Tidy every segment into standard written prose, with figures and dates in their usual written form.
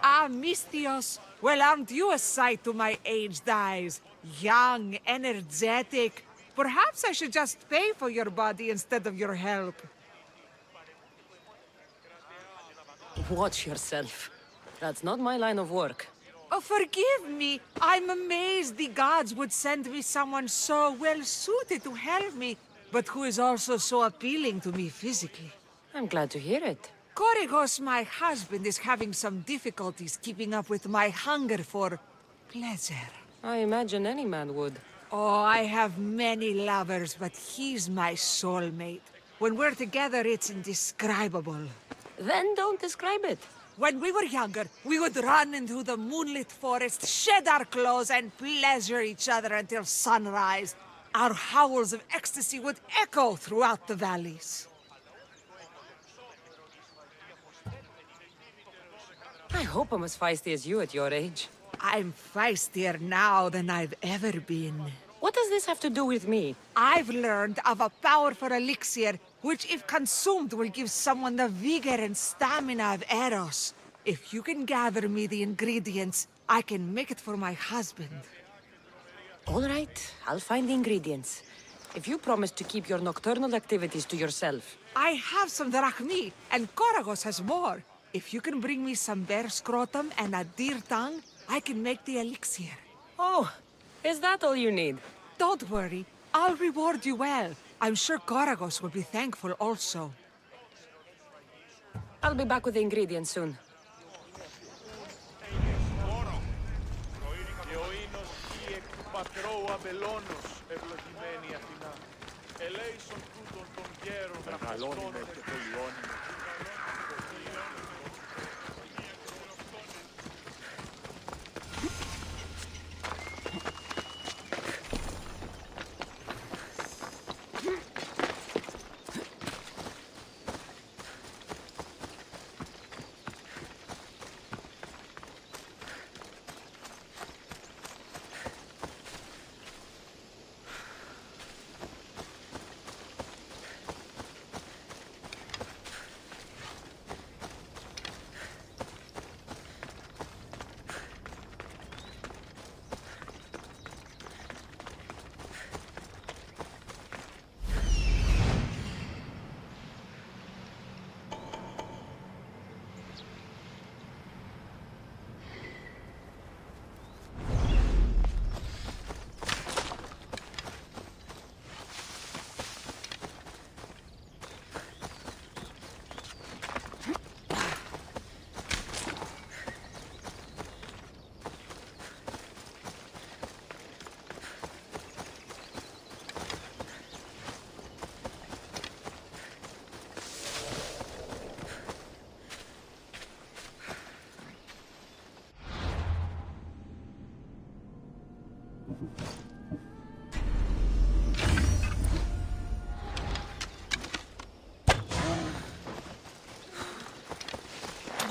Ah, Mistios. Well, aren't you a sight to my aged eyes? Young, energetic. Perhaps I should just pay for your body instead of your help. Watch yourself. That's not my line of work. Oh, forgive me. I'm amazed the gods would send me someone so well-suited to help me, but who is also so appealing to me physically. I'm glad to hear it. Korygos, my husband, is having some difficulties keeping up with my hunger for pleasure. I imagine any man would. Oh, I have many lovers, but he's my soulmate. When we're together, it's indescribable. Then don't describe it. When we were younger, we would run into the moonlit forest, shed our clothes, and pleasure each other until sunrise. Our howls of ecstasy would echo throughout the valleys. I hope I'm as feisty as you at your age. I'm feistier now than I've ever been. What does this have to do with me? I've learned of a powerful elixir, which if consumed will give someone the vigor and stamina of Eros. If you can gather me the ingredients, I can make it for my husband. All right, I'll find the ingredients. If you promise to keep your nocturnal activities to yourself. I have some drachmi, and Korygos has more. If you can bring me some bear scrotum and a deer tongue, I can make the elixir. Oh, is that all you need? Don't worry, I'll reward you well. I'm sure Korygos will be thankful also. I'll be back with the ingredients soon.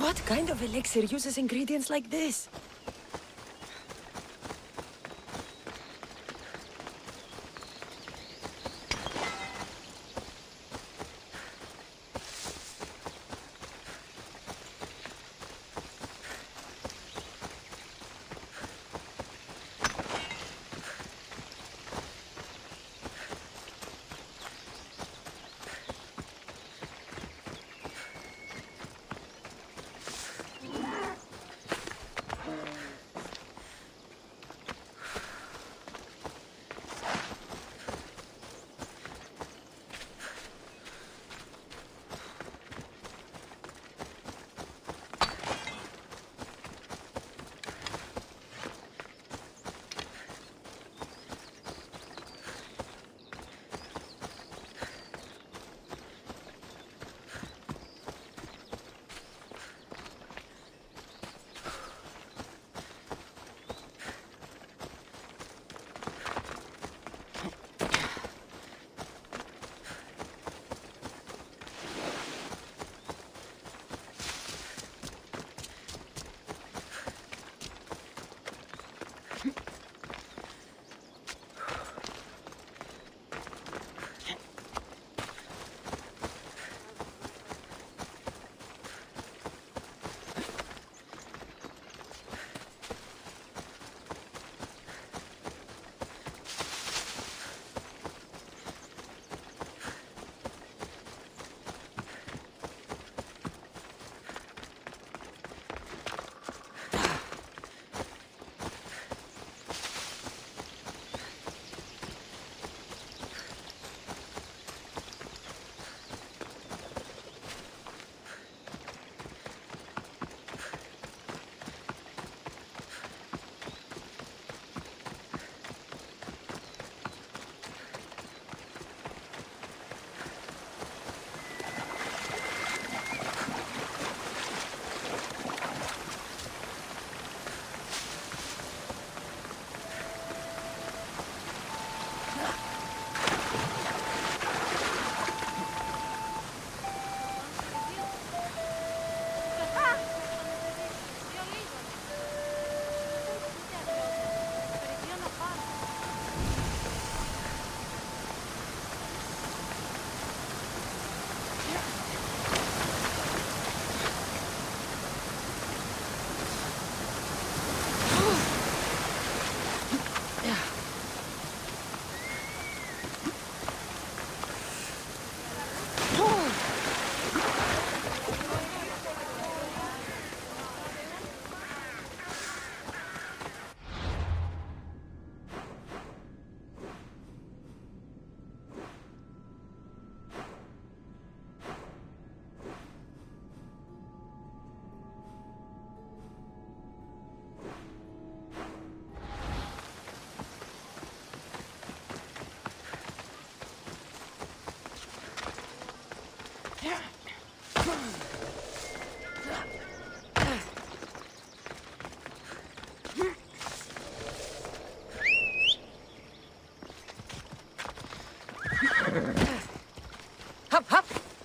What kind of elixir uses ingredients like this?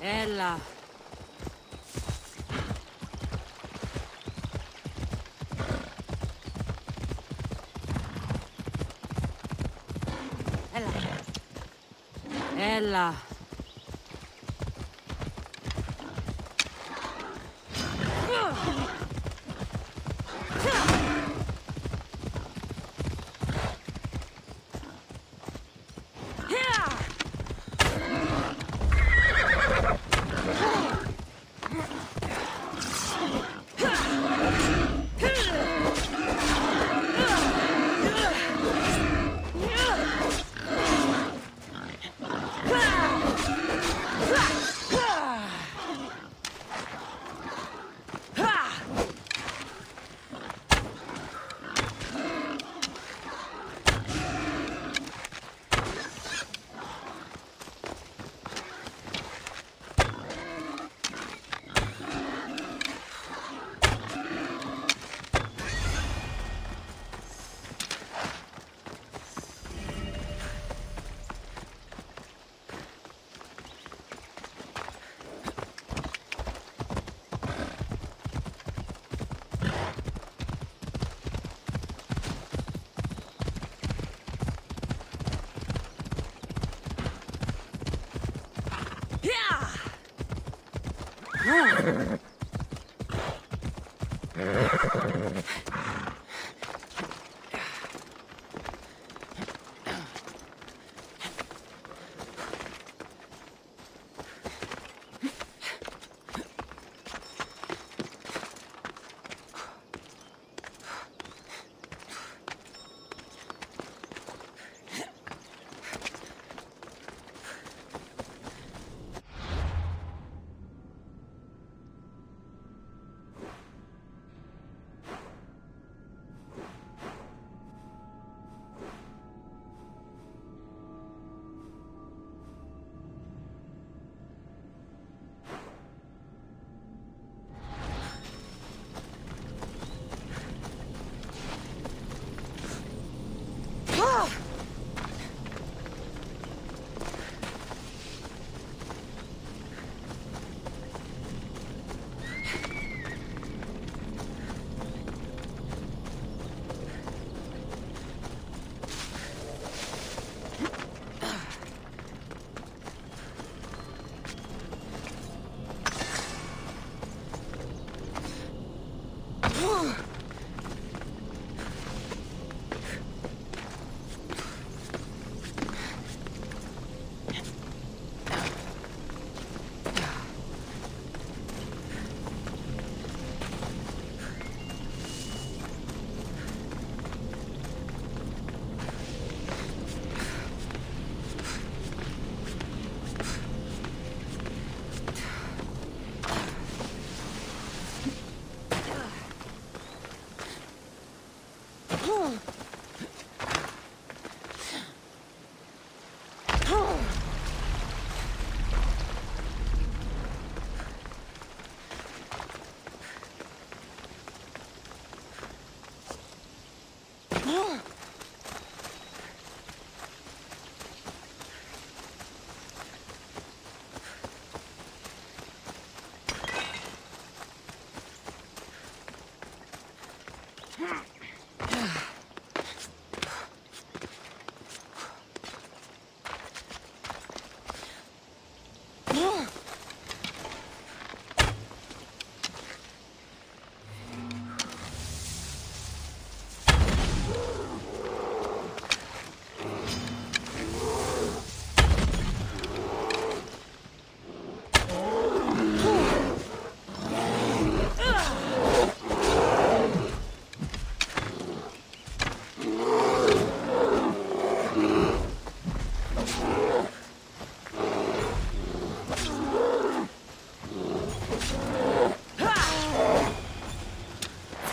Ella. Ella.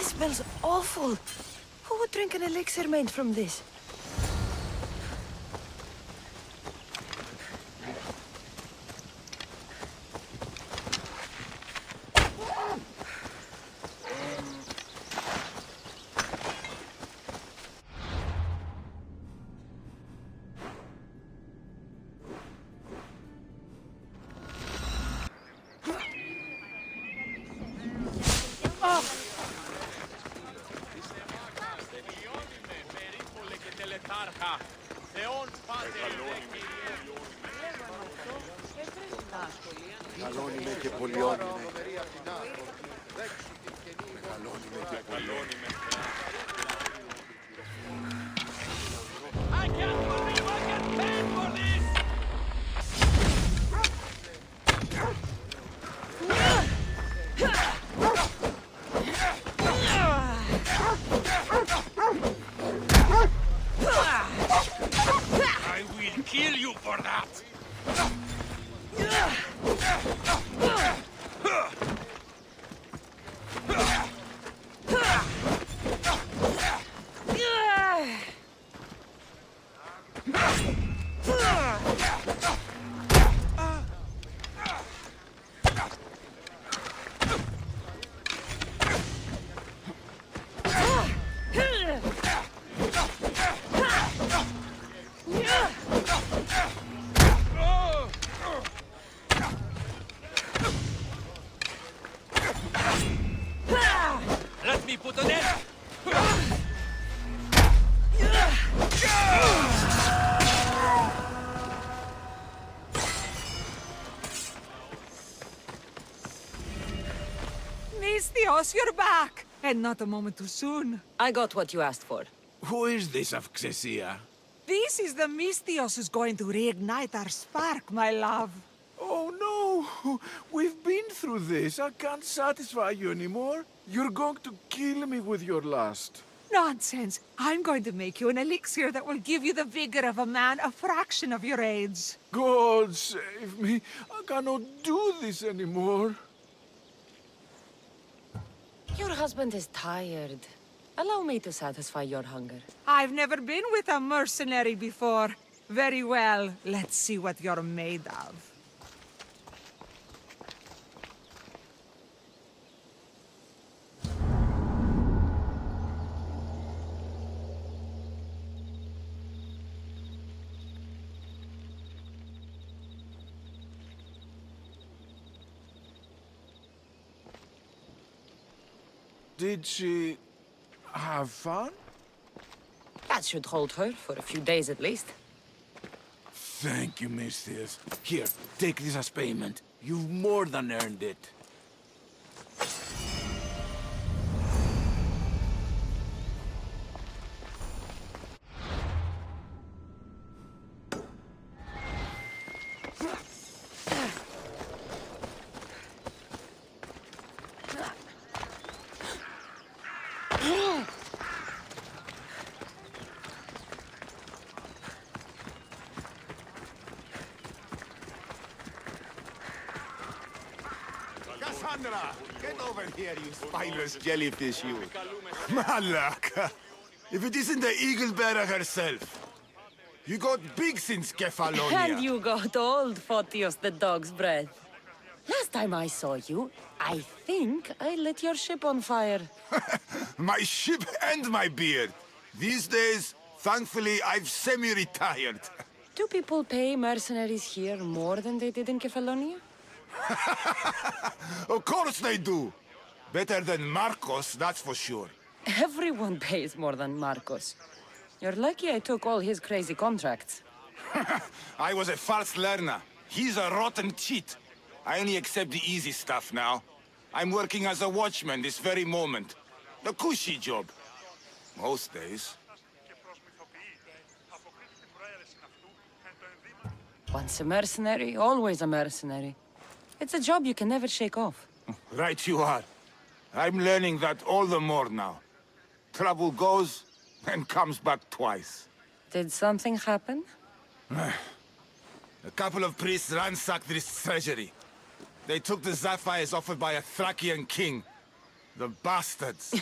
Smells awful. Who would drink an elixir made from this? Μεγαλώνει και πολιώνει. Μεγαλώνει και πολιώνει. I can't believe I get paid for this! I will kill you for that! Let me put an end! Misthios, you're back! And not a moment too soon. I got what you asked for. Who is this of Xesia? This is the Misthios who's going to reignite our spark, my love. Oh no! We've been through this. I can't satisfy you anymore. You're going to kill me with your lust. Nonsense. I'm going to make you an elixir that will give you the vigor of a man a fraction of your age. God save me. I cannot do this anymore. Your husband is tired. Allow me to satisfy your hunger. I've never been with a mercenary before. Very well. Let's see what you're made of. Did she have fun? That should hold her for a few days at least. Thank you, Misthios. Here, take this as payment. You've more than earned it. Cassandra, get over here, you spineless jellyfish, you. Malaka! If it isn't the eagle bearer herself. You got big since Kefalonia. And you got old, Photios the dog's breath. Last time I saw you, I think I lit your ship on fire. My ship and my beard. These days, thankfully, I've semi-retired. Do people pay mercenaries here more than they did in Kefalonia? Of course they do. Better than Marcos, that's for sure. Everyone pays more than Marcos. You're lucky I took all his crazy contracts. I was a fast learner. He's a rotten cheat. I only accept the easy stuff now. I'm working as a watchman this very moment. The cushy job. Most days. Once a mercenary, always a mercenary. It's a job you can never shake off. Right you are. I'm learning that all the more now. Trouble goes and comes back twice. Did something happen? A couple of priests ransacked this treasury. They took the sapphires offered by a Thracian king. The bastards.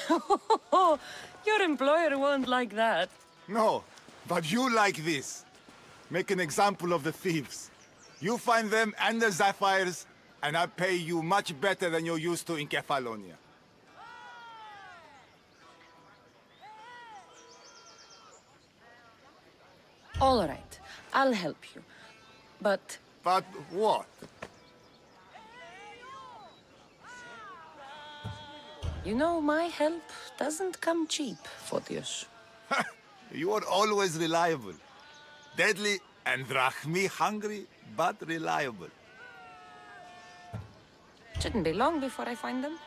Your employer won't like that. No, but you like this. Make an example of the thieves. You find them and the sapphires, and I pay you much better than you're used to in Kefalonia. All right, I'll help you. But But what? You know, my help doesn't come cheap, Photios. You are always reliable. Deadly and drachmi hungry, but reliable. Shouldn't be long before I find them.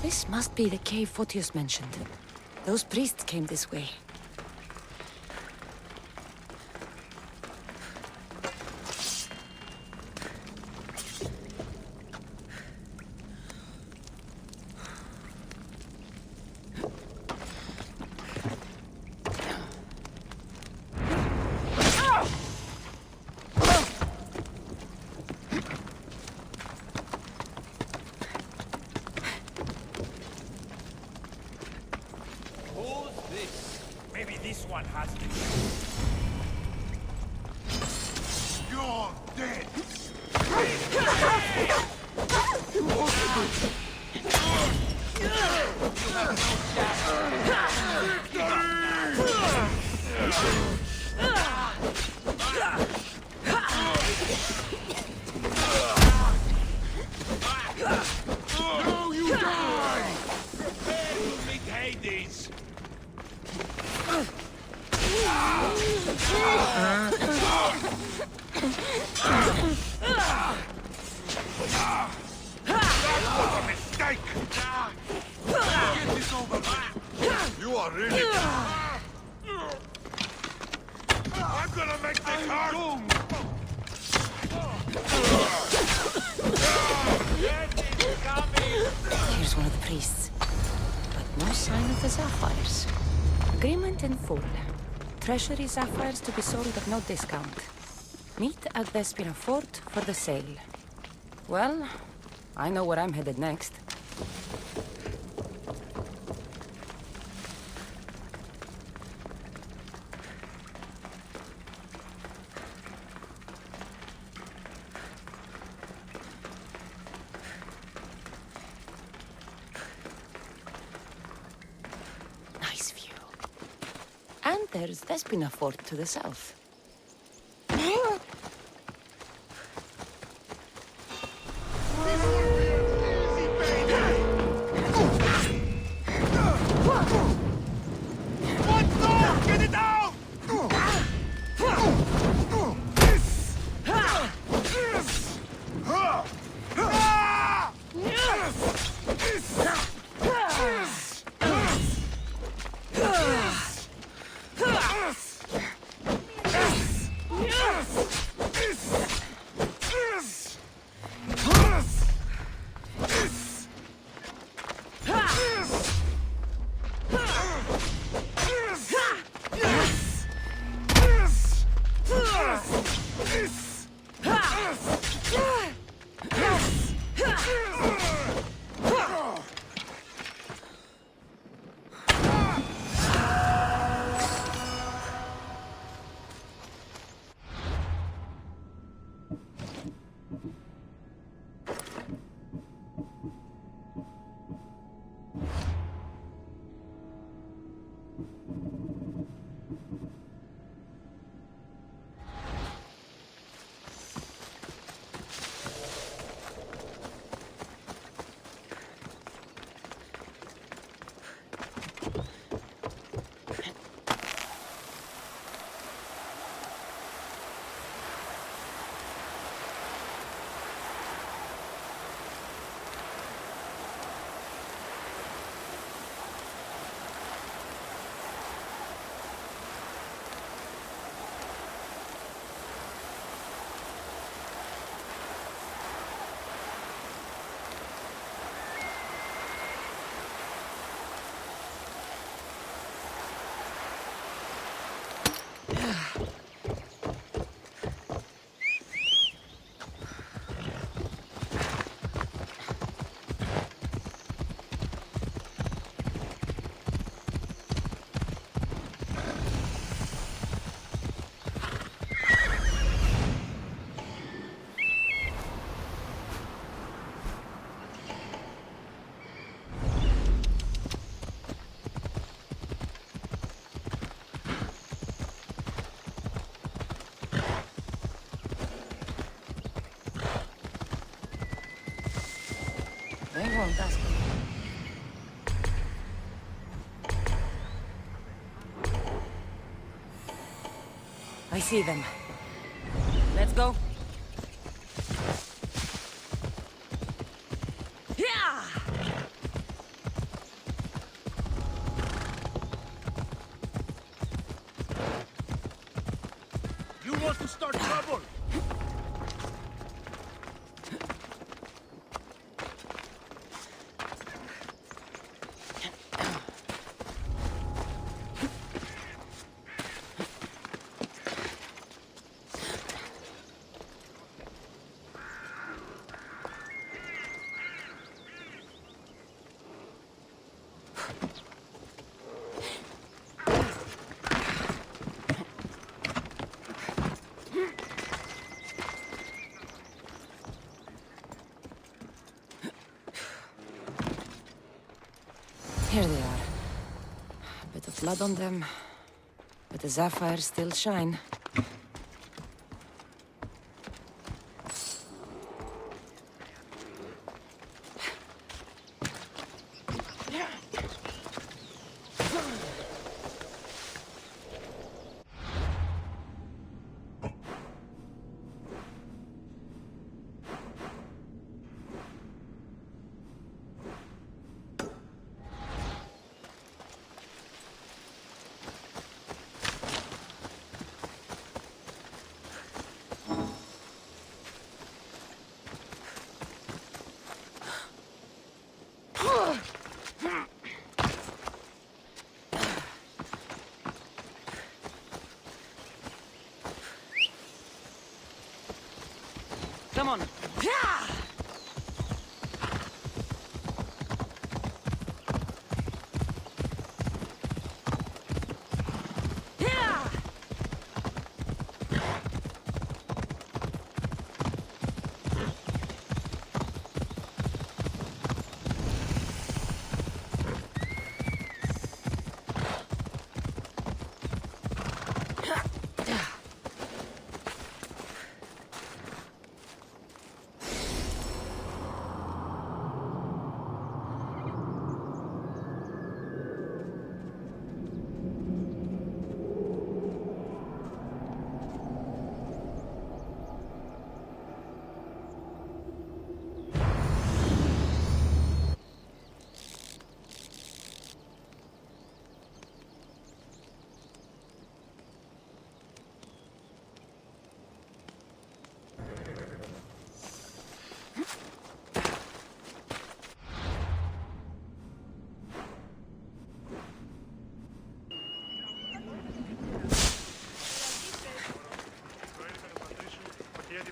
This must be the cave Photios mentioned. Those priests came this way. Maybe this one has it. You're dead! No, you die! Prepare to meet Hades! That was a mistake! Get this over with. You are really... I'm gonna make this hurt! Here's one of the priests. But no sign of the sapphires. Agreement in full. Treasury sapphires to be sold at no discount. Meet at Vespina Fort for the sale. Well, I know where I'm headed next. Nice view. And there's Vespina Fort to the south. Get it out! I see them. Let's go. Yeah! You want to start trouble? Here they are. A bit of blood on them, but the sapphires still shine. Come on. Yeah! Yeah!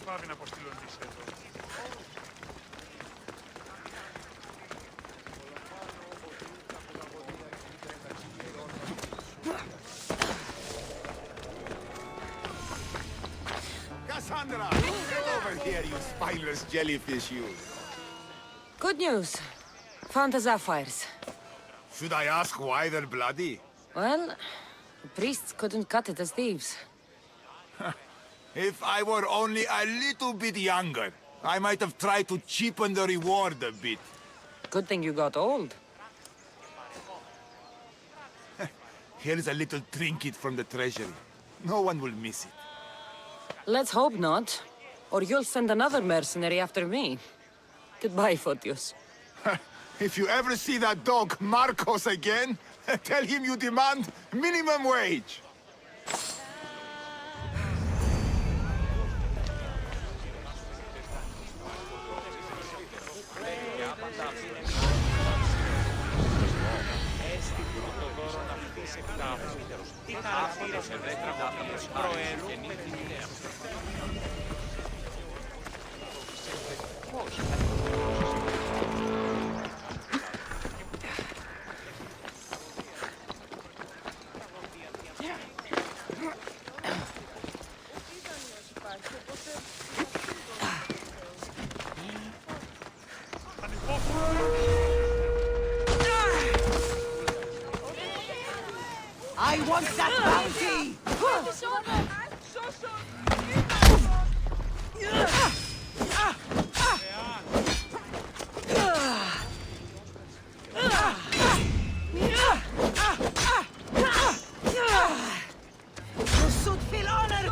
Πάβει να αποστείλω τις εδώ. Cassandra, get over here, you spineless jellyfish, you. Good news. Found the sapphires. Should I ask why they're bloody? Well, the priests couldn't cut it as thieves. If I were only a little bit younger, I might have tried to cheapen the reward a bit. Good thing you got old. Here's a little trinket from the treasury. No one will miss it. Let's hope not. Or you'll send another mercenary after me. Goodbye, Photios. If you ever see that dog Marcos again, tell him you demand minimum wage. I want that bounty! Your suit feel honored,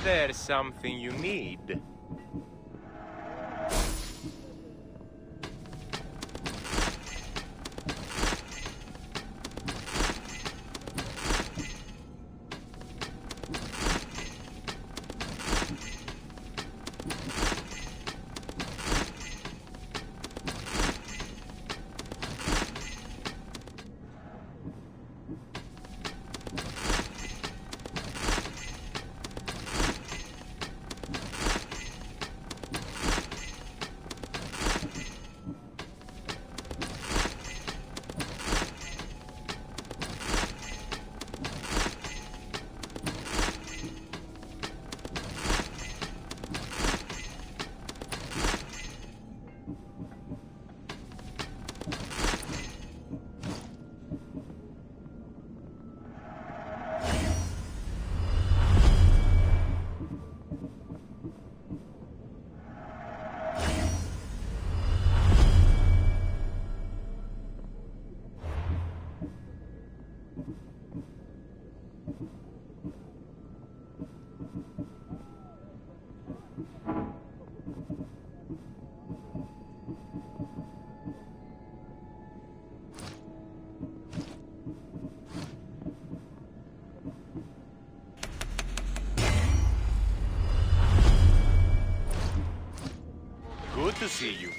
there something you need? Good to see you.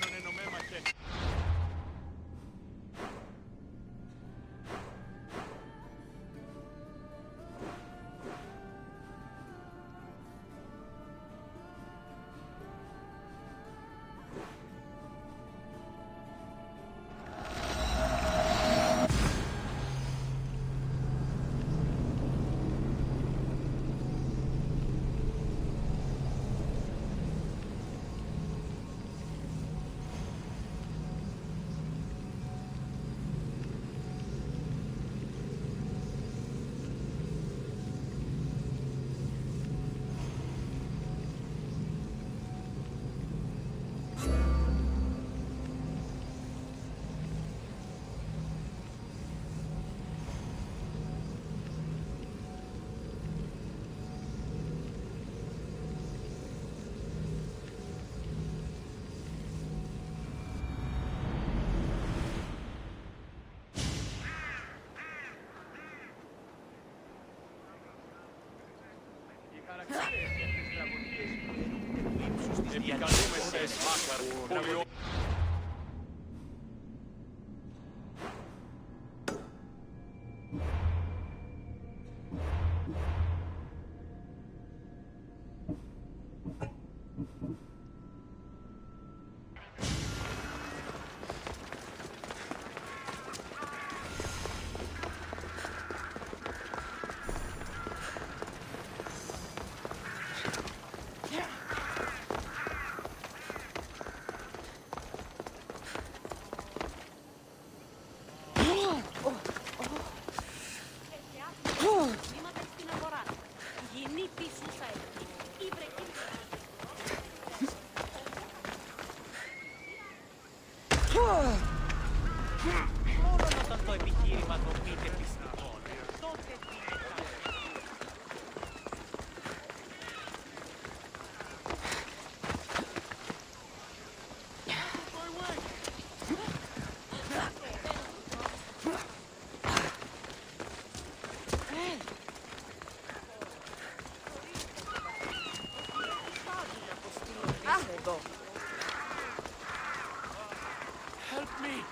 Help me!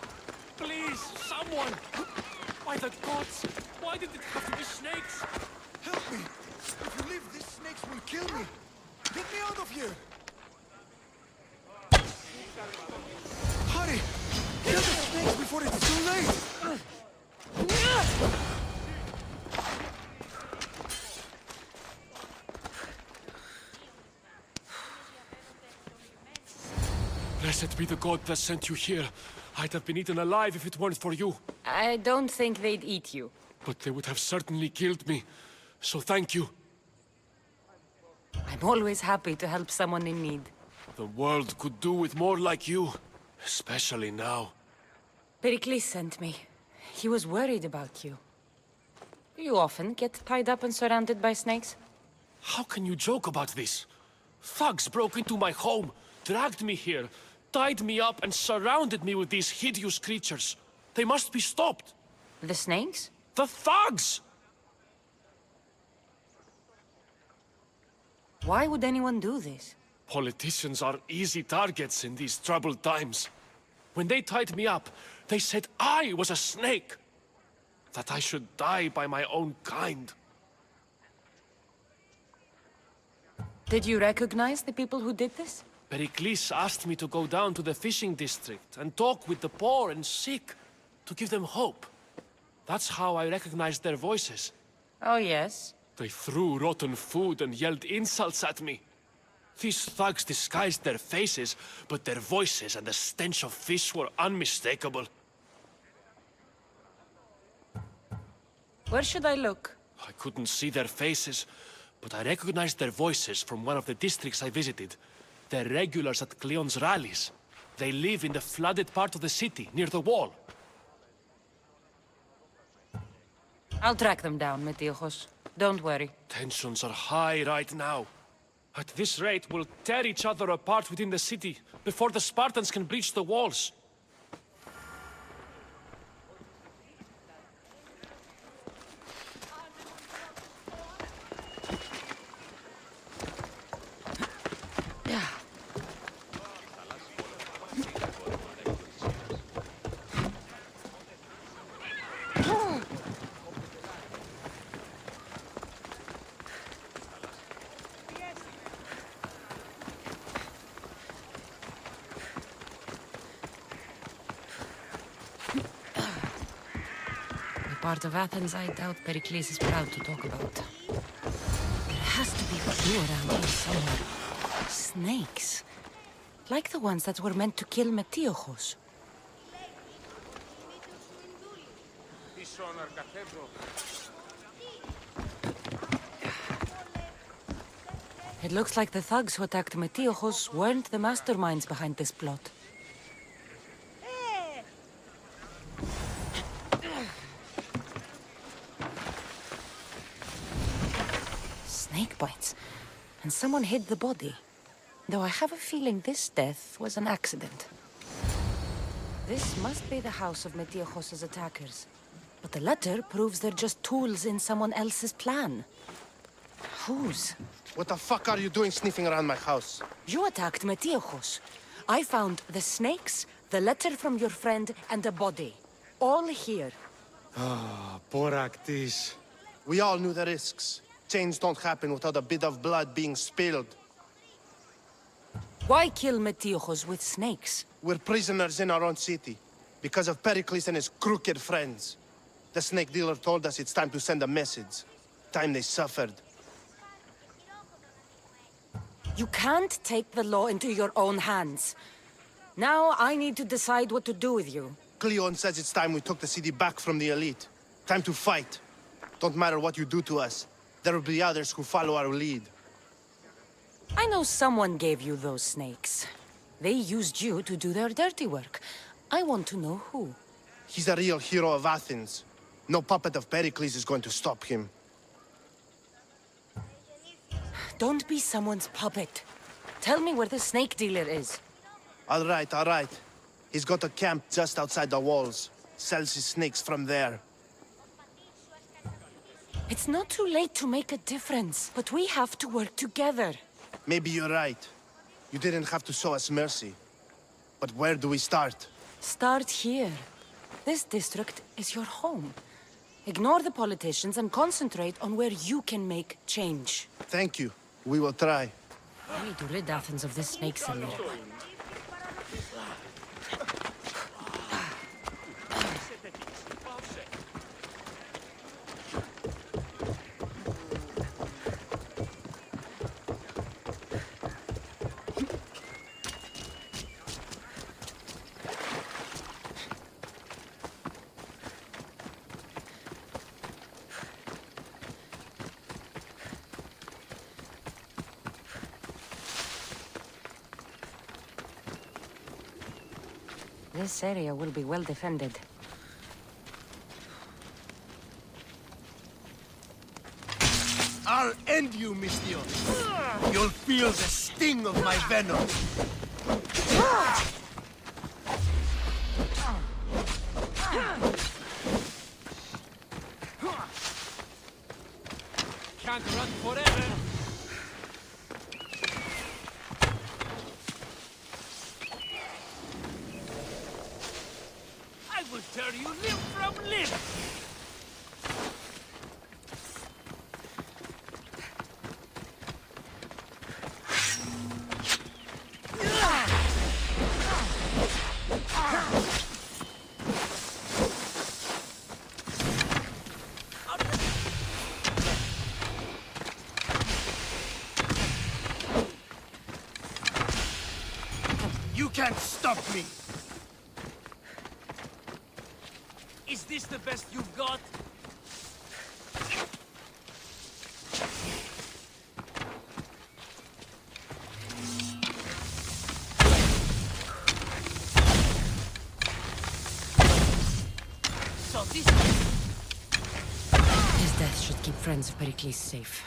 Please, someone! By the gods! Why did it have to be snakes? Help me! If you leave, these snakes will kill me! Get me out of here! Hurry! Kill the snakes before it's too late! Blessed be the god that sent you here. I'd have been eaten alive if it weren't for you. I don't think they'd eat you. But they would have certainly killed me. So thank you. I'm always happy to help someone in need. The world could do with more like you. Especially now. Pericles sent me. He was worried about you. You often get tied up and surrounded by snakes? How can you joke about this? Thugs broke into my home, dragged me here, tied me up and surrounded me with these hideous creatures. They must be stopped. The snakes? The thugs! Why would anyone do this? Politicians are easy targets in these troubled times. When they tied me up, they said I was a snake. That I should die by my own kind. Did you recognize the people who did this? Pericles asked me to go down to the fishing district and talk with the poor and sick, to give them hope. That's how I recognized their voices. Oh, yes. They threw rotten food and yelled insults at me. These thugs disguised their faces, but their voices and the stench of fish were unmistakable. Where should I look? I couldn't see their faces, but I recognized their voices from one of the districts I visited. They're regulars at Cleon's rallies. They live in the flooded part of the city, near the wall. I'll track them down, Metiojos. Don't worry. Tensions are high right now. At this rate, we'll tear each other apart within the city, before the Spartans can breach the walls. Part of Athens I doubt Pericles is proud to talk about. There has to be a clue around here somewhere. Snakes. Like the ones that were meant to kill Metiojos. It looks like the thugs who attacked Metiojos weren't the masterminds behind this plot. Snake bites. And someone hid the body. Though I have a feeling this death was an accident. This must be the house of Metiojos' attackers. But the letter proves they're just tools in someone else's plan. Whose? What the fuck are you doing sniffing around my house? You attacked Metiojos. I found the snakes, the letter from your friend, and a body. All here. Boraktis. We all knew the risks. Change don't happen without a bit of blood being spilled. Why kill Metiojos with snakes? We're prisoners in our own city, because of Pericles and his crooked friends. The snake dealer told us it's time to send a message. Time they suffered. You can't take the law into your own hands. Now I need to decide what to do with you. Cleon says it's time we took the city back from the elite. Time to fight. Don't matter what you do to us. There will be others who follow our lead. I know someone gave you those snakes. They used you to do their dirty work. I want to know who. He's a real hero of Athens. No puppet of Pericles is going to stop him. Don't be someone's puppet. Tell me where the snake dealer is. All right, all right. He's got a camp just outside the walls. Sells his snakes from there. It's not too late to make a difference, but we have to work together. Maybe you're right. You didn't have to show us mercy. But where do we start? Start here. This district is your home. Ignore the politicians and concentrate on where you can make change. Thank you. We will try. I need to rid Athens of this snake seller. This area will be well defended. All I'll end you, Mistios. You'll feel the sting of my venom. Can't run forever. I will tear you limb from limb. You can't stop me. Is this the best you've got? So this... His death should keep friends of Pericles safe.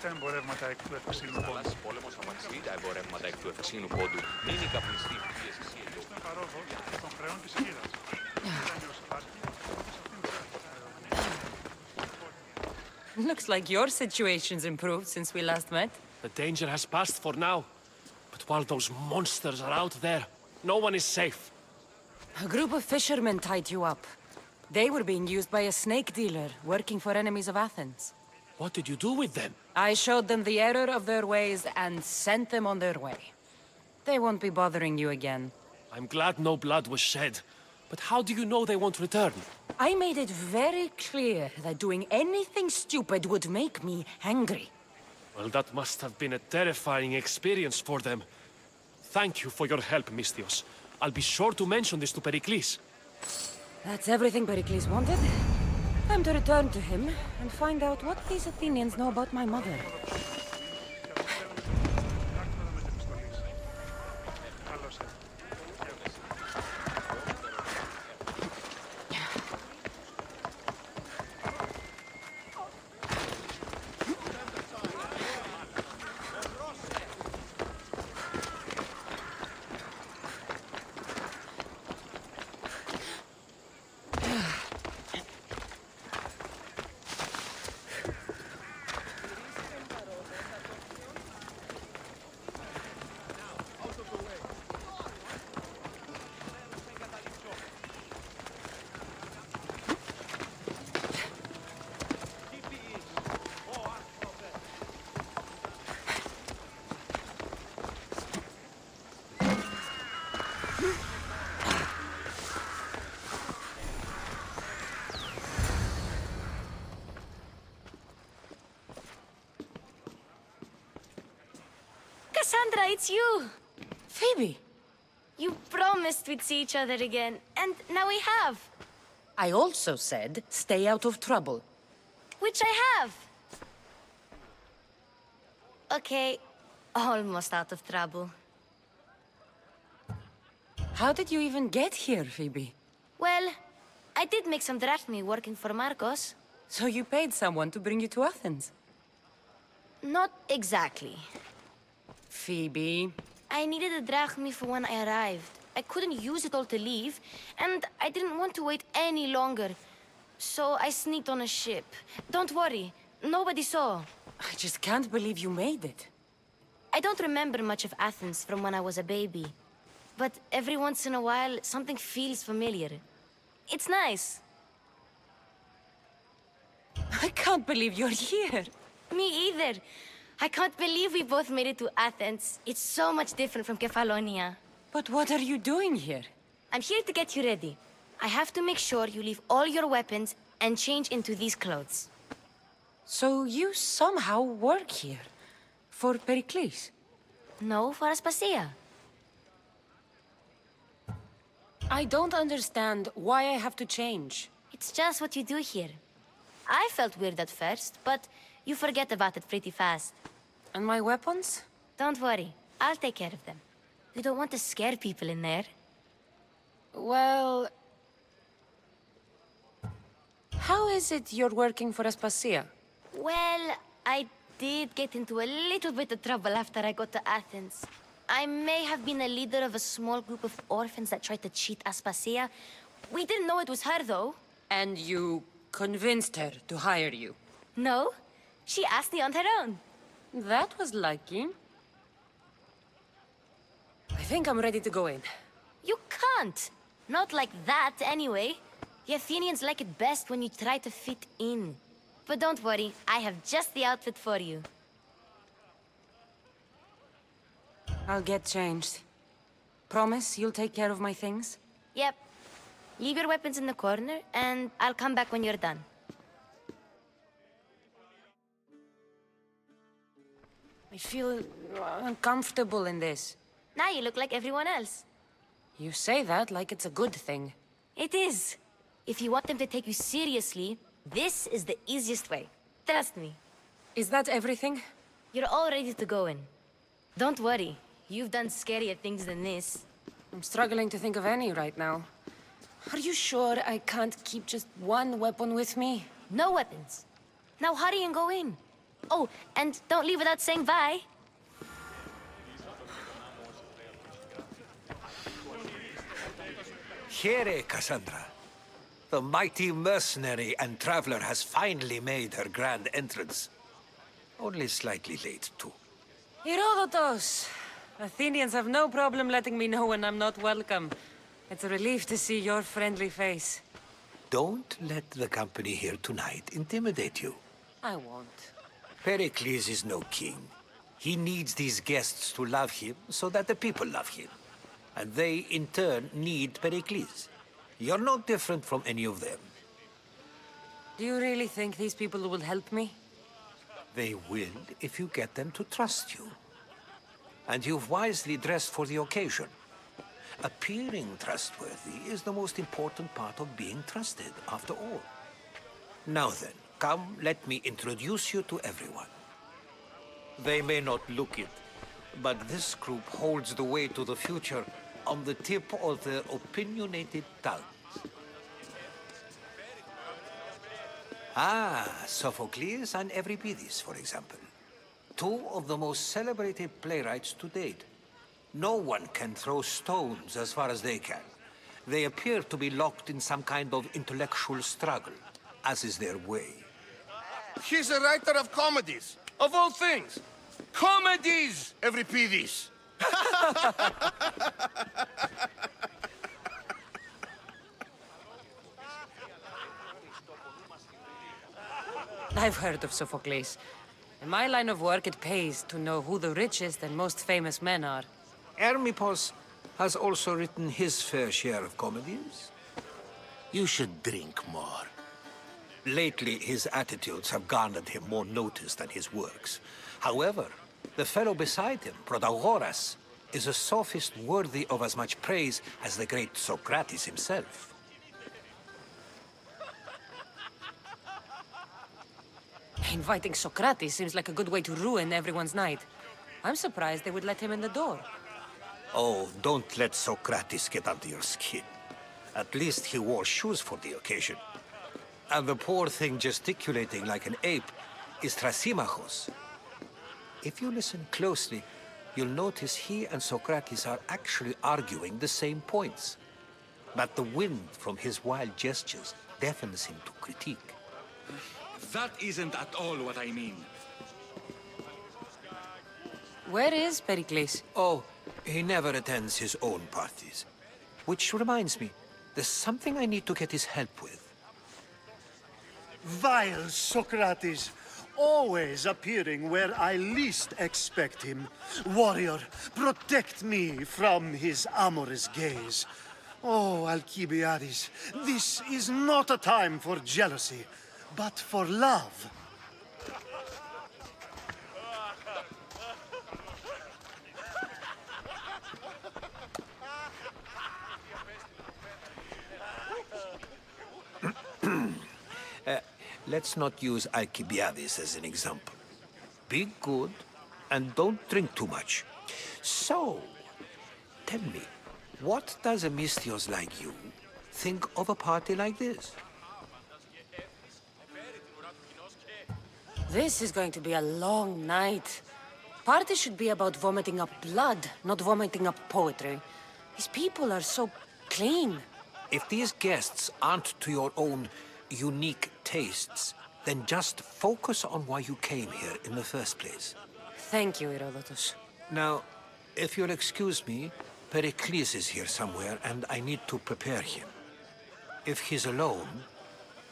Τα εμπορεύματα εκ του ευξήνου πόντου. Πόλεμος αμαξί, τα εμπορεύματα εκ του ευξήνου πόντου. Μην η καπνιστή πίεση ή στον παρόχο των χρεών της χείρας. Looks like your situation's improved since we last met. The danger has passed for now. But while those monsters are out there, no one is safe. A group of fishermen tied you up. They were being used by a snake dealer working for enemies of Athens. What did you do with them? I showed them the error of their ways and sent them on their way. They won't be bothering you again. I'm glad no blood was shed. But how do you know they won't return? I made it very clear that doing anything stupid would make me angry. Well, that must have been a terrifying experience for them. Thank you for your help, Mistios. I'll be sure to mention this to Pericles. That's everything Pericles wanted. Time to return to him and find out what these Athenians know about my mother. Cassandra, it's you! Phoebe! You promised we'd see each other again, and now we have. I also said, stay out of trouble. Which I have. Okay, almost out of trouble. How did you even get here, Phoebe? Well, I did make some drachmi working for Marcos. So you paid someone to bring you to Athens? Not exactly. Phoebe... I needed a drachmi for when I arrived. I couldn't use it all to leave, and I didn't want to wait any longer. So I sneaked on a ship. Don't worry, nobody saw. I just can't believe you made it. I don't remember much of Athens from when I was a baby. But every once in a while, something feels familiar. It's nice. I can't believe you're here. Me either. I can't believe we both made it to Athens. It's so much different from Kefalonia. But what are you doing here? I'm here to get you ready. I have to make sure you leave all your weapons and change into these clothes. So you somehow work here? For Pericles? No, for Aspasia. I don't understand why I have to change. It's just what you do here. I felt weird at first, but you forget about it pretty fast. And my weapons? Don't worry, I'll take care of them. You don't want to scare people in there. Well... How is it you're working for Aspasia? Well, I did get into a little bit of trouble after I got to Athens. I may have been a leader of a small group of orphans that tried to cheat Aspasia. We didn't know it was her, though. And you convinced her to hire you? No, she asked me on her own. That was lucky. I think I'm ready to go in. You can't. Not like that, anyway. The Athenians like it best when you try to fit in. But don't worry, I have just the outfit for you. I'll get changed. Promise you'll take care of my things? Yep. Leave your weapons in the corner, and I'll come back when you're done. I feel uncomfortable in this. Now you look like everyone else. You say that like it's a good thing. It is. If you want them to take you seriously, this is the easiest way. Trust me. Is that everything? You're all ready to go in. Don't worry. You've done scarier things than this. I'm struggling to think of any right now. Are you sure I can't keep just one weapon with me? No weapons. Now hurry and go in. Oh, and don't leave without saying bye. Here, Cassandra. The mighty mercenary and traveler has finally made her grand entrance. Only slightly late, too. Herodotus! Athenians have no problem letting me know when I'm not welcome. It's a relief to see your friendly face. Don't let the company here tonight intimidate you. I won't. Pericles is no king. He needs these guests to love him so that the people love him. And they, in turn, need Pericles. You're no different from any of them. Do you really think these people will help me? They will if you get them to trust you. And you've wisely dressed for the occasion. Appearing trustworthy is the most important part of being trusted, after all. Now then, come, let me introduce you to everyone. They may not look it, but this group holds the way to the future on the tip of their opinionated tongues. Sophocles and Euripides, for example. Two of the most celebrated playwrights to date. No one can throw stones as far as they can. They appear to be locked in some kind of intellectual struggle, as is their way. He's a writer of comedies, of all things. Comedies, Euripides! I've heard of Sophocles. In my line of work, it pays to know who the richest and most famous men are. Hermippos has also written his fair share of comedies. You should drink more. Lately, his attitudes have garnered him more notice than his works. However, the fellow beside him, Protagoras, is a sophist worthy of as much praise as the great Socrates himself. Inviting Socrates seems like a good way to ruin everyone's night. I'm surprised they would let him in the door. Oh, don't let Socrates get under your skin. At least he wore shoes for the occasion. And the poor thing gesticulating like an ape is Thrasymachos. If you listen closely, you'll notice he and Socrates are actually arguing the same points. But the wind from his wild gestures deafens him to critique. That isn't at all what I mean. Where is Pericles? Oh, he never attends his own parties. Which reminds me, there's something I need to get his help with. Vile Socrates, always appearing where I least expect him. Warrior, protect me from his amorous gaze. Oh, Alcibiades, this is not a time for jealousy, but for love. Let's not use Alcibiades as an example. Be good and don't drink too much. So, tell me, what does a Misthios like you think of a party like this? This is going to be a long night. Party should be about vomiting up blood, not vomiting up poetry. These people are so clean. If these guests aren't to your own unique tastes, then just focus on why you came here in the first place. Thank you, Herodotus. Now, if you'll excuse me, Pericles is here somewhere, and I need to prepare him. If he's alone,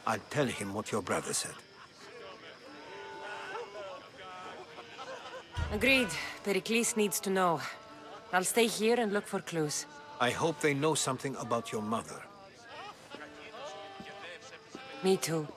I'll tell him what your brother said. Agreed. Pericles needs to know. I'll stay here and look for clues. I hope they know something about your mother. Me too.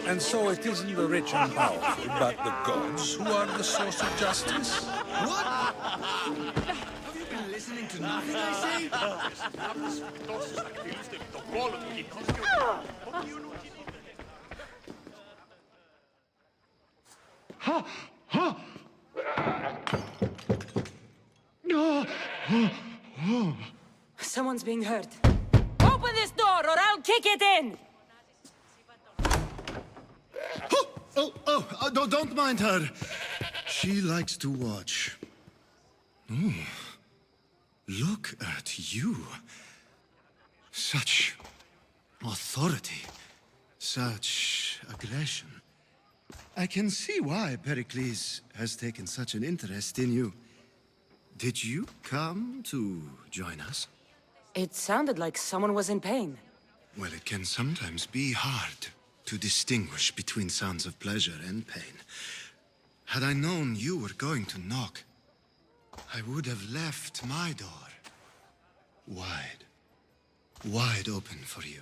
And so it isn't the rich and powerful, but the gods who are the source of justice? What? Have you been listening to nothing I say? Someone's being hurt. Open this door or I'll kick it in! Don't mind her. She likes to watch. Oh, look at you. Such authority, such aggression. I can see why Pericles has taken such an interest in you. Did you come to join us? It sounded like someone was in pain. Well, it can sometimes be hard to distinguish between sounds of pleasure and pain. Had I known you were going to knock, I would have left my door wide open for you.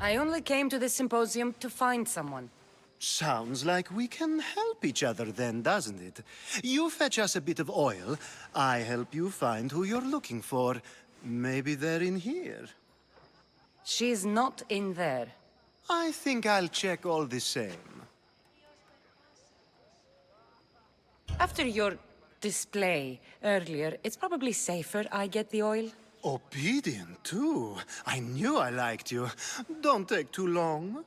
I only came to this symposium to find someone. Sounds like we can help each other then, doesn't it? You fetch us a bit of oil, I help you find who you're looking for. Maybe they're in here. She's not in there. I think I'll check all the same. After your display earlier, it's probably safer I get the oil. Obedient, too. I knew I liked you. Don't take too long.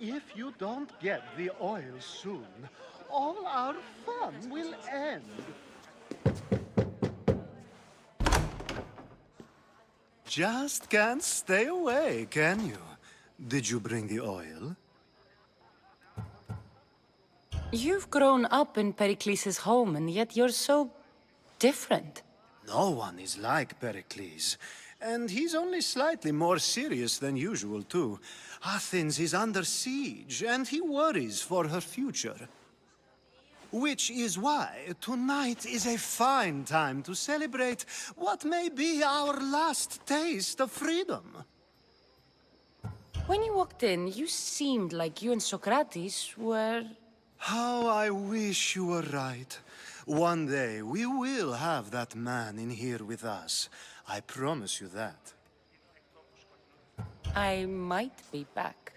If you don't get the oil soon, all our fun will end. Just can't stay away, can you? Did you bring the oil? You've grown up in Pericles' home, and yet you're so different. No one is like Pericles. And he's only slightly more serious than usual, too. Athens is under siege, and he worries for her future. Which is why tonight is a fine time to celebrate what may be our last taste of freedom. When you walked in, you seemed like you and Socrates were... How I wish you were right. One day we will have that man in here with us. I promise you that. I might be back.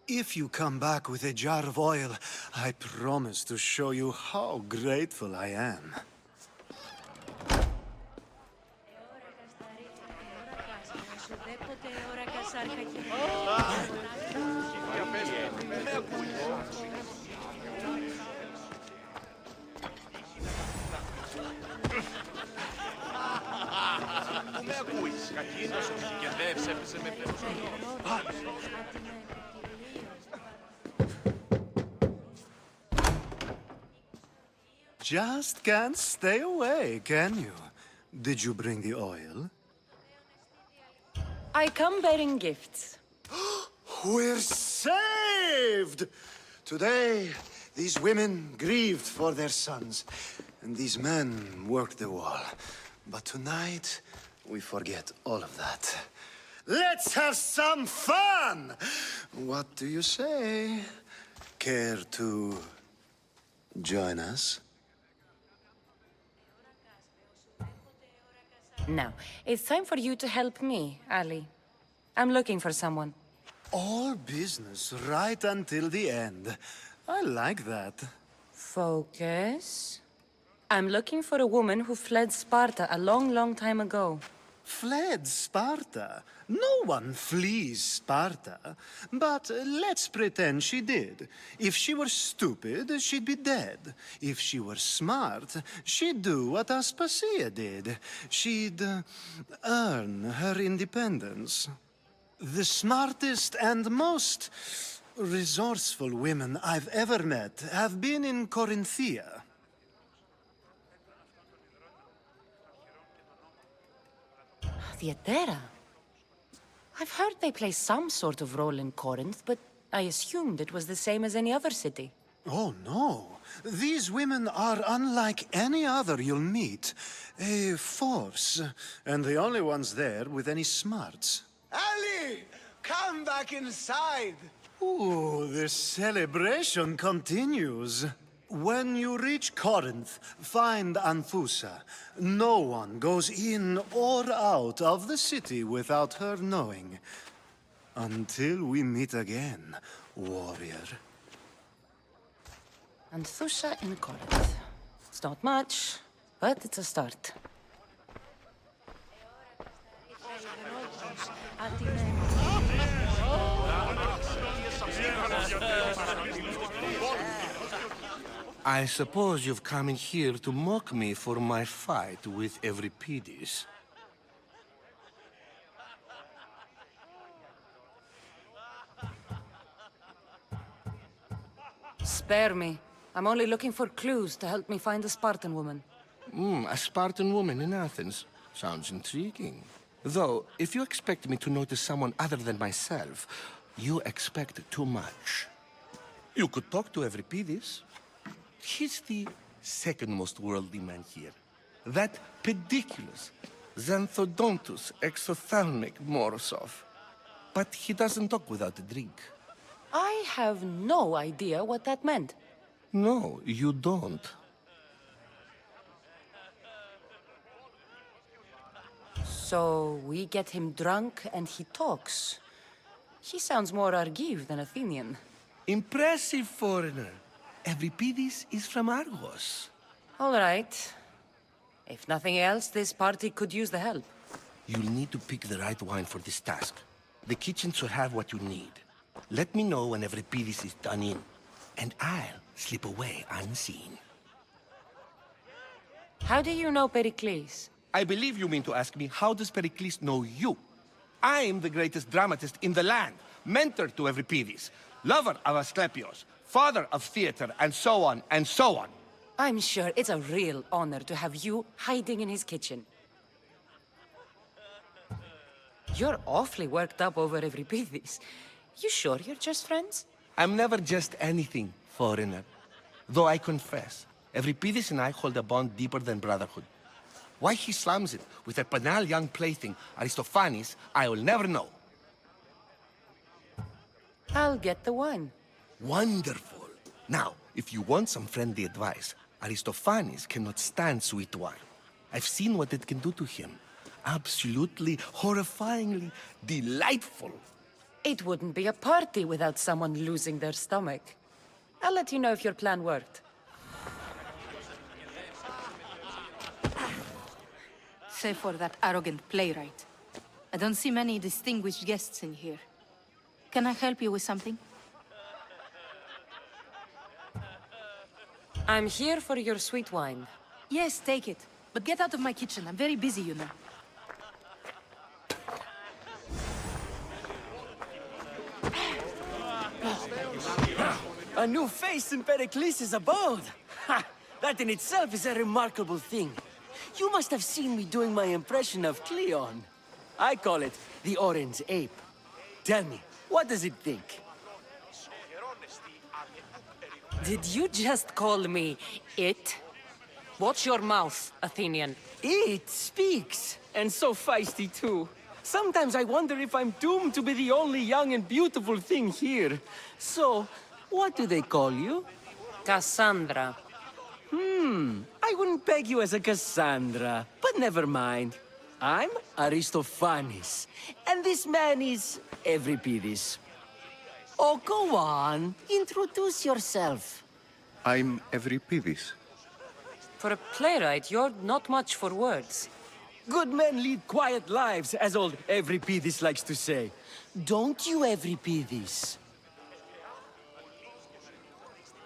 If you come back with a jar of oil, I promise to show you how grateful I am. Με ακούεις, κακίνος ο Κικεντεύς έπεσε με just can't stay away, can you? Did you bring the oil? I come bearing gifts. We're saved! Today, these women grieved for their sons, and these men worked the wall. But tonight, we forget all of that. Let's have some fun! What do you say? Care to join us? Now, it's time for you to help me, Ali. I'm looking for someone. All business right until the end. I like that. Focus. I'm looking for a woman who fled Sparta a long, long time ago. Fled Sparta? No one flees Sparta. But let's pretend she did. If she were stupid, she'd be dead. If she were smart, she'd do what Aspasia did. She'd earn her independence. The smartest and most resourceful women I've ever met have been in Corinthia. Theatera? I've heard they play some sort of role in Corinth, but I assumed it was the same as any other city. Oh, no. These women are unlike any other you'll meet. A force, and the only ones there with any smarts. Ali! Come back inside! Ooh, the celebration continues. When you reach Corinth, find Anthusa. No one goes in or out of the city without her knowing. Until we meet again, warrior. Anthusa in Corinth. It's not much, but it's a start. I suppose you've come in here to mock me for my fight with Euripides. Spare me. I'm only looking for clues to help me find a Spartan woman. A Spartan woman in Athens. Sounds intriguing. Though, if you expect me to notice someone other than myself, you expect too much. You could talk to Euripides. He's the second most worldly man here. That pediculous, xanthodontus exophthalmic Morosov. But he doesn't talk without a drink. I have no idea what that meant. No, you don't. So we get him drunk and he talks. He sounds more Argive than Athenian. Impressive, foreigner. Euripides is from Argos. All right. If nothing else, this party could use the help. You'll need to pick the right wine for this task. The kitchen should have what you need. Let me know when Euripides is done in, and I'll slip away unseen. How do you know Pericles? I believe you mean to ask me, how does Pericles know you? I'm the greatest dramatist in the land, mentor to Euripides, lover of Asclepios, father of theater, and so on, and so on. I'm sure it's a real honor to have you hiding in his kitchen. You're awfully worked up over Euripides. You sure you're just friends? I'm never just anything, foreigner. Though I confess, Euripides and I hold a bond deeper than brotherhood. Why he slams it with a banal young plaything, Aristophanes, I will never know. I'll get the wine. Wonderful. Now, if you want some friendly advice, Aristophanes cannot stand sweet wine. I've seen what it can do to him. Absolutely, horrifyingly delightful. It wouldn't be a party without someone losing their stomach. I'll let you know if your plan worked. Save for that arrogant playwright. I don't see many distinguished guests in here. Can I help you with something? I'm here for your sweet wine. Yes, take it. But get out of my kitchen. I'm very busy, you know. A new face in Pericles' abode! Ha! That in itself is a remarkable thing. You must have seen me doing my impression of Cleon. I call it the Orange Ape. Tell me, what does it think? Did you just call me it? Watch your mouth, Athenian. It speaks, and so feisty too. Sometimes I wonder if I'm doomed to be the only young and beautiful thing here. So, what do they call you? Cassandra. I wouldn't peg you as a Cassandra, but never mind. I'm Aristophanes, and this man is Euripides. Oh, go on. Introduce yourself. I'm Euripides. For a playwright, you're not much for words. Good men lead quiet lives, as old Euripides likes to say. Don't you, Euripides?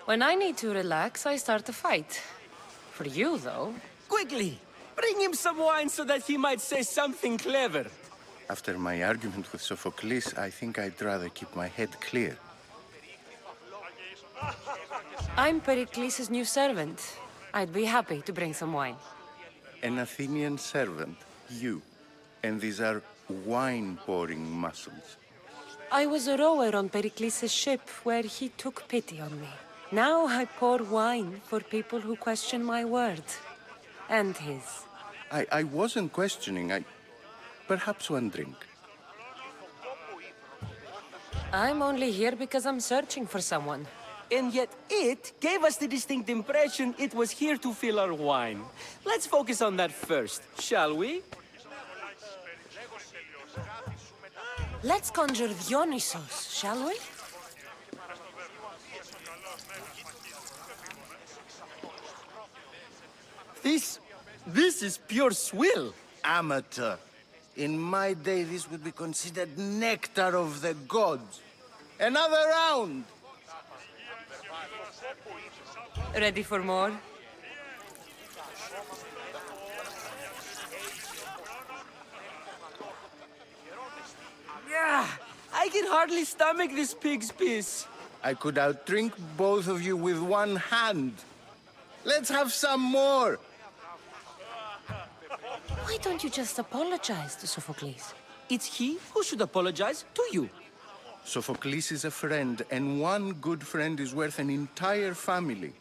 When I need to relax, I start a fight. For you, though... Quickly! Bring him some wine so that he might say something clever. After my argument with Sophocles, I think I'd rather keep my head clear. I'm Pericles' new servant. I'd be happy to bring some wine. An Athenian servant, you. And these are wine-pouring muscles. I was a rower on Pericles' ship where he took pity on me. Now I pour wine for people who question my word. And his. I wasn't questioning. Perhaps one drink. I'm only here because I'm searching for someone. And yet it gave us the distinct impression it was here to fill our wine. Let's focus on that first, shall we? Let's conjure Dionysos, shall we? This is pure swill. Amateur. In my day, this would be considered nectar of the gods. Another round! Ready for more? Yeah, I can hardly stomach this pig's piss. I could outdrink both of you with one hand. Let's have some more! Why don't you just apologize to Sophocles? It's he who should apologize to you. Sophocles is a friend, and one good friend is worth an entire family.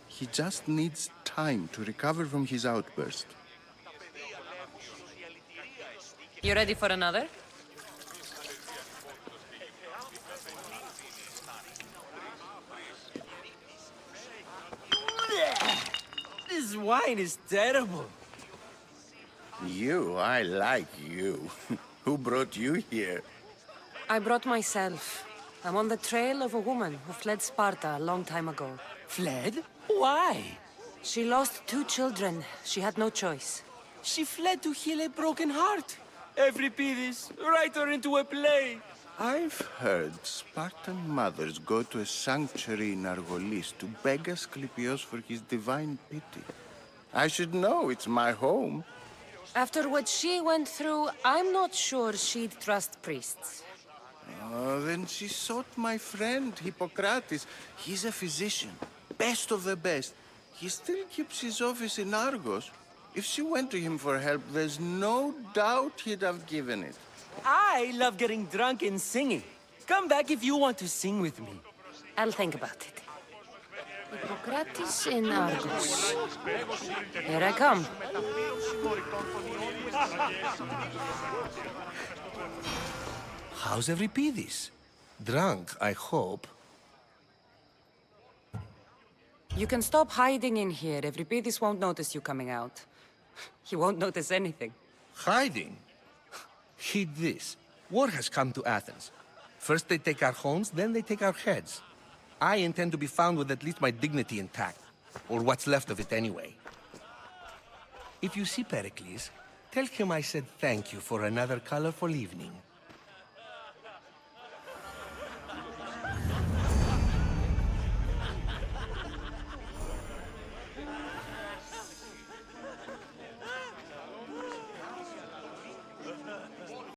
He just needs time to recover from his outburst. You ready for another? This wine is terrible. I like you. Who brought you here? I brought myself. I'm on the trail of a woman who fled Sparta a long time ago. Fled? Why? She lost 2 children. She had no choice. She fled to heal a broken heart. Euripides, write her into a play. I've heard Spartan mothers go to a sanctuary in Argolis to beg Asclepios for his divine pity. I should know, it's my home. After what she went through, I'm not sure she'd trust priests. Oh, then she sought my friend, Hippocrates. He's a physician, best of the best. He still keeps his office in Argos. If she went to him for help, there's no doubt he'd have given it. I love getting drunk and singing. Come back if you want to sing with me. I'll think about it. Hippocrates in Argos. Here I come. How's Euripides? Drunk, I hope. You can stop hiding in here. Euripides won't notice you coming out. He won't notice anything. Hiding? Heed this. War has come to Athens. First they take our homes, then they take our heads. I intend to be found with at least my dignity intact. Or what's left of it anyway. If you see Pericles, tell him I said thank you for another colorful evening.